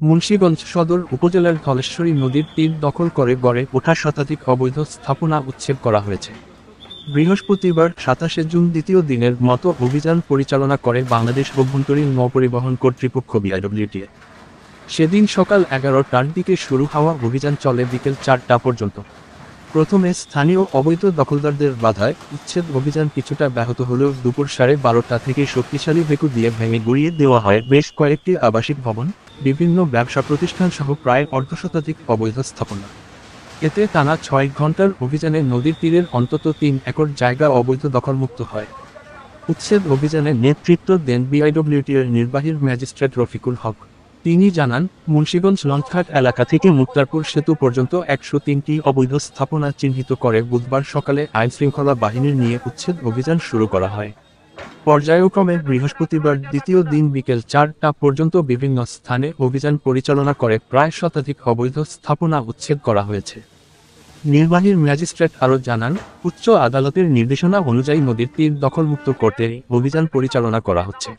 মুন্সিগঞ্জ সদর উপজেলার ধলেশ্বরী নদীর তীর দখল করে গড়ে ওঠা শতাধিক অবৈধ স্থাপনা উচ্ছেদ করা হয়েছে। বৃহস্পতিবার ২৭শে জুন দ্বিতীয় দিনের মতো অভিযান পরিচালনা করে বাংলাদেশ অভ্যন্তরীণ নৌপরিবহন কর্তৃপক্ষ বিআইডব্লিউটিএ। সেদিন সকাল ১১টার দিকে শুরু হওয়া অভিযান চলে বিকেল ৪টা পর্যন্ত। প্রথমে স্থানীয় অবৈধ দখলদারদের বাধায় উচ্ছেদ অভিযান কিছুটা ব্যাহত হলেও দুপুর ১২:৩০ থেকে শক্তিশালী বেকু দিয়ে ভেঙে গুঁড়িয়ে দেওয়া হয় বেশ কয়েকটি আবাসিক ভবন, বিভিন্ন ব্যবসা প্রতিষ্ঠান সহ প্রায় অর্ধশতাধিক অবৈধ স্থাপনা। এতে টানা ৬ ঘন্টার অভিযানে নদীর তীরের অন্তত ৩ একর জায়গা অবৈধ দখলমুক্ত হয়। উচ্ছেদ অভিযানে নেতৃত্ব দেন বিআইডব্লিউটিএর নির্বাহী ম্যাজিস্ট্রেট রফিকুল হক। তিনি জানান, মুন্সিগঞ্জ লঞ্চঘাট এলাকা থেকে মুক্তারপুর সেতু পর্যন্ত ১০৩টি অবৈধ স্থাপনা চিহ্নিত করে বুধবার সকালে আইনশৃঙ্খলা বাহিনীর নিয়ে উচ্ছেদ অভিযান শুরু করা হয়। পর্যায়ক্রমে বৃহস্পতিবার দ্বিতীয় দিন বিকেল ৪টা পর্যন্ত বিভিন্ন স্থানে অভিযান পরিচালনা করে প্রায় শতাধিক অবৈধ স্থাপনা উচ্ছেদ করা হয়েছে। নির্বাহী ম্যাজিস্ট্রেট আরও জানান, উচ্চ আদালতের নির্দেশনা অনুযায়ী নদীর তীর দখলমুক্ত করতে অভিযান পরিচালনা করা হচ্ছে।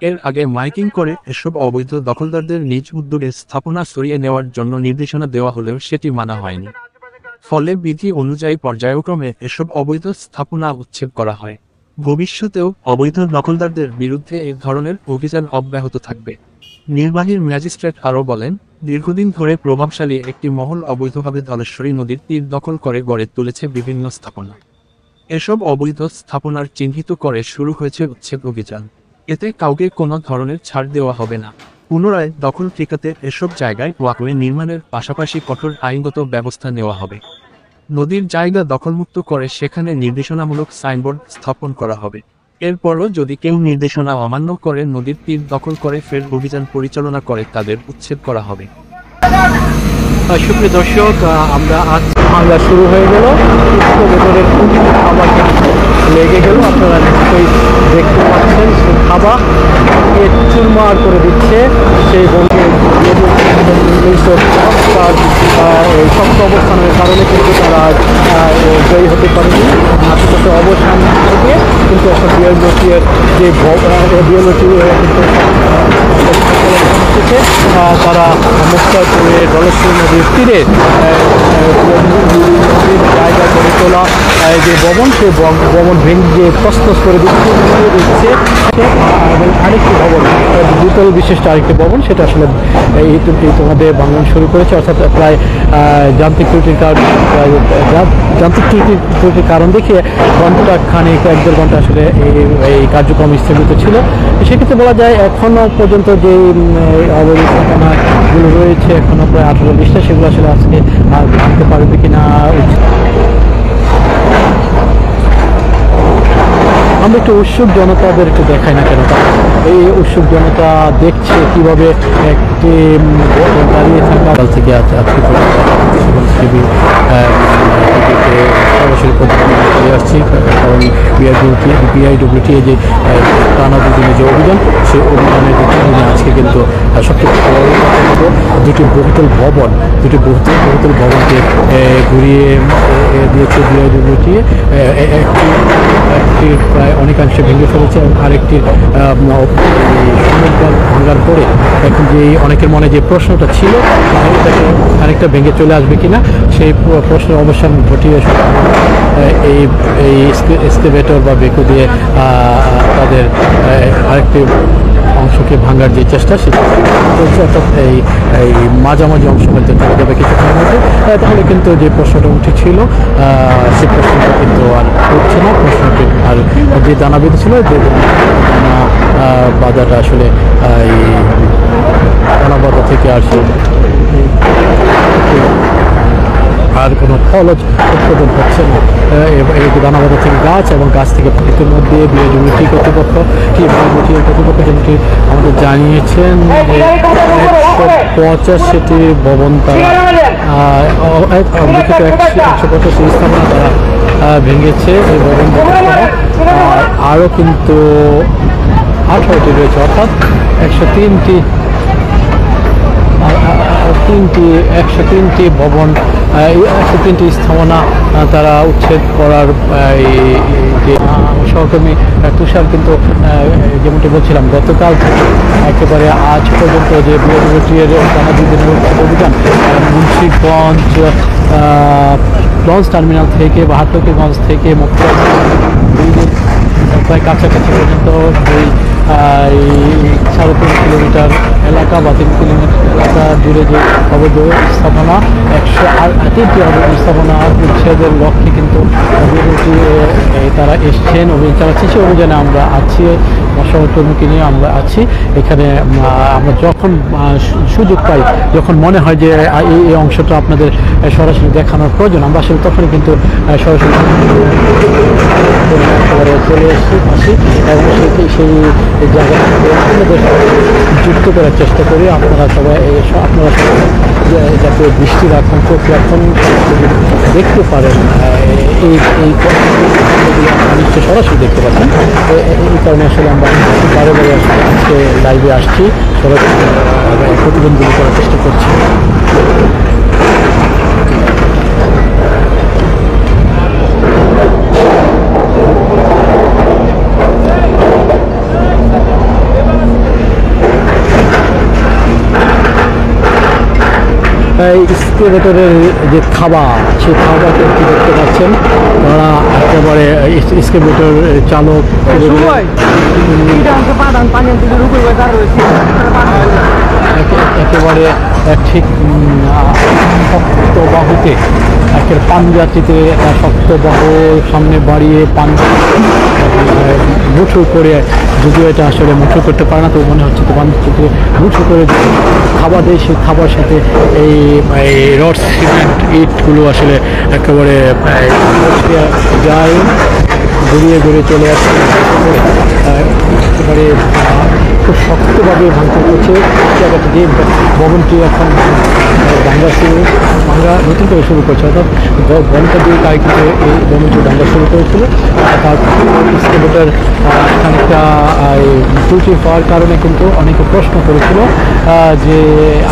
এর আগে মাইকিং করে এসব অবৈধ দখলদারদের নিজ উদ্যোগে স্থাপনা সরিয়ে নেওয়ার জন্য নির্দেশনা দেওয়া হলেও সেটি মানা হয়নি। ফলে বিধি অনুযায়ী পর্যায়ক্রমে এসব অবৈধ স্থাপনা উচ্ছেদ করা হয়। ভবিষ্যতেও অবৈধ দখলদারদের বিরুদ্ধে এই ধরনের অভিযান অব্যাহত থাকবে। নির্বাহী ম্যাজিস্ট্রেট আরও বলেন, দীর্ঘদিন ধরে প্রভাবশালী একটি মহল অবৈধভাবে ধলেশ্বরী নদীর তীর দখল করে গড়ে তুলেছে বিভিন্ন স্থাপনা। এসব অবৈধ স্থাপনার চিহ্নিত করে শুরু হয়েছে উচ্ছেদ অভিযান। এতে কাউকে কোনো ধরনের ছাড় দেওয়া হবে না। পুনরায় দখল ঠেকাতে এসব জায়গায় ওয়াকওয়ে নির্মাণের পাশাপাশি কঠোর আইনগত ব্যবস্থা নেওয়া হবে। নদীর জায়গা দখলমুক্ত করে সেখানে নির্দেশনামূলক সাইনবোর্ড স্থাপন করা হবে। এরপরও যদি কেউ নির্দেশনা অমান্য করে নদীর তীর দখল করে ফের অভিযান পরিচালনা করে তাদের উচ্ছেদ করা হবে। সুপ্রিয় দর্শক, আমরা আজ হামলা শুরু হয়ে গেল, ভেতরের খাবার লেগে গেল। আপনারা নিশ্চয়ই দেখতে পাচ্ছেন সে খাবার চুরমার করে দিচ্ছে সেই বলকে এই শক্ত অবস্থানের কারণে কিন্তু তারা জয়ী হতে পারেনি। আস্তে অবসান থেকে কিন্তু এখন বিএলওটির যে থেকে তারা মুক্তারপুরে ধলেশ্বরী নদীর তীরে নদীর জায়গা করে তোলা যে ভবন, সেই ভবন ভেঙে তছনছ করে দিচ্ছে এবং আরেকটি ভবন, দ্বিতল বিশিষ্ট আরেকটি ভবন, সেটা আসলে ইতিমধ্যে ভাঙন শুরু করেছে। অর্থাৎ প্রায় যান্ত্রিক ত্রুটির কারণ দেখিয়ে ঘন্টা খানিক ১-১.৫ ঘন্টা আসলে এই কার্যক্রম স্থগিত ছিল। সেক্ষেত্রে বলা যায় এখনও পর্যন্ত যে অবৈধ স্থাপনাগুলো রয়েছে এখনও প্রায় ১৮-২০টা, সেগুলো আসলে আজকে ভাঙতে পারবে কিনা। আমরা একটু উৎসুক জনতাদের একটু দেখাই না কেন, এই উৎসুক জনতা দেখছে কিভাবে একটি দাঁড়িয়ে থাকা থেকে আজকে সরাসরি চলে আসছি, কারণ বিআইডব্লিউটি যে টানা দুদিনের যে অভিযান, সেই অভিযানের দিনে আজকে কিন্তু সবচেয়ে দুটি বহুতল ভবনকে ঘুরিয়ে দিয়েছে বিআইডব্লিউটি। একটি প্রায় অনেকাংশে ভেঙে ফেলেছে এবং আরেকটির ভাঙার পরে এখন যে অনেকের মনে যে প্রশ্নটা ছিল এটাকে আরেকটা ভেঙে চলে আসবে কিনা, সেই প্রশ্নের অবসান ঘটিয়ে এই এক্সকেভেটর বা বেকু দিয়ে তাদের আরেকটি অংশকে ভাঙার যে চেষ্টা সেটা চলছে। অর্থাৎ এই মাঝামাঝি অংশ হয়তো চলে যাবে কিছুক্ষণের মধ্যে, তাহলে কিন্তু যে প্রশ্নটা উঠেছিল সে প্রশ্নটা কিন্তু আর উঠছে না। প্রশ্নটি আর যে দানা বেঁধেছিল যে দানা বাজাটা আসলে এই দানা বাজা থেকে আসে আর কোনো ফলজ উৎপাদন হচ্ছে না। এই দানাবাদা থেকে গাছ এবং গাছ থেকে ইতিমধ্যে বিআইডব্লিউটি কর্তৃপক্ষ যেমনটি আমাদের জানিয়েছেন ১৮৫টি ভবন তারা ১৮৫টি স্থাপনা তারা ভেঙেছে এই ভবন আরও কিন্তু 18টি রয়েছে, অর্থাৎ 103টি 103টি ভবন, 103টি স্থাপনা তারা উচ্ছেদ করার যে সহকর্মী তুষার কিন্তু যেমনটি বলছিলাম গতকাল থেকে একেবারে আজ পর্যন্ত যে বিএলওটির টানা 2 দিনের অভিযান মুন্সিগঞ্জ লঞ্চ টার্মিনাল থেকে বা হাটলকিগঞ্জ থেকে মুক্তি প্রায় কাছাকাছি পর্যন্ত এই 3.5 কিলোমিটার এলাকা বা 3 কিলোমিটার এলাকা জুড়ে যে অবৈধ স্থাপনা 103টি অবৈধ স্থাপনা উচ্ছেদের লক্ষ্যে কিন্তু তারা এসছেন, অভিযান চালাচ্ছে। সেই অভিযানে আমরা আছি, সহকর্মীকে নিয়ে আমরা আছি এখানে। আমরা যখন সুযোগ পাই, যখন মনে হয় যে এই অংশটা আপনাদের সরাসরি দেখানোর প্রয়োজন, আমরা আসলে তখনই কিন্তু সরাসরি চলে আসি এবং সেই জায়গাটাকে আপনাদের যুক্ত করার চেষ্টা করি। আপনারা সবাই যাতে দৃষ্টি রাখুন, চোখ রাখুন, দেখতে পারেন এই নিশ্চয় সরাসরি দেখতে পাচ্ছেন। এই কারণে আসলে আমরা বারে বারে আজকে লাইভে আসছি, সরাসরি প্রতিবন্ধী করার চেষ্টা করছি। এক্সকেভেটরের যে খাবার, সেই খাবারটা কি দেখতে পাচ্ছেন, তারা একেবারে এক্সকেভেটর চালক একেবারে ঠিক শক্ত বাহুতে পাঞ্জাটিতে শক্ত বাহু সামনে বাড়িয়ে মুঠো করে, যদিও এটা আসলে মুঠো করতে পারে না, তো মনে হচ্ছে তো পাঞ্জাটিতে মুঠো করে খাবার দেয়। সেই খাবার সাথে এই রড সিমেন্ট ইটগুলো আসলে একেবারে যায়, ঘুরিয়ে ঘুরিয়ে চলে আসছে, একেবারে খুব শক্তভাবে ভাঙচুর করছে জায়গাটি। যে ভবনটি এখন ভাঙা নতুন করে শুরু করছে, অর্থাৎ বনটা দিয়ে কারিকুটে এই ভবনটি ভাঙা শুরু করেছিল। তার এক্সকেভেটর খানিকটা ত্রুটি হওয়ার কারণে কিন্তু অনেকে প্রশ্ন করেছিল যে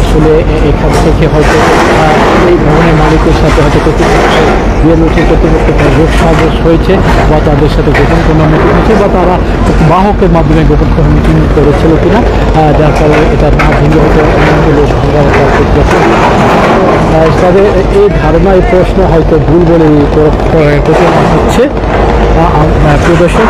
আসলে এখান থেকে হয়তো এই ভবনের মালিকের সাথে হয়তো বিএলওটির কর্তৃপক্ষ যোগ সাজস হয়েছে, বা তাদের সাথে গোপন কোনো মিটিং হয়েছে, বা তারা বাহকের মাধ্যমে গোপন কোনো মিটিং করেছিল কিনা, যার কারণে এটা না ভেঙে হয়তো তাদের এই ধারণা, এই প্রশ্ন হয়তো ভুল বলে প্রচার হচ্ছে। প্রিয় দর্শক,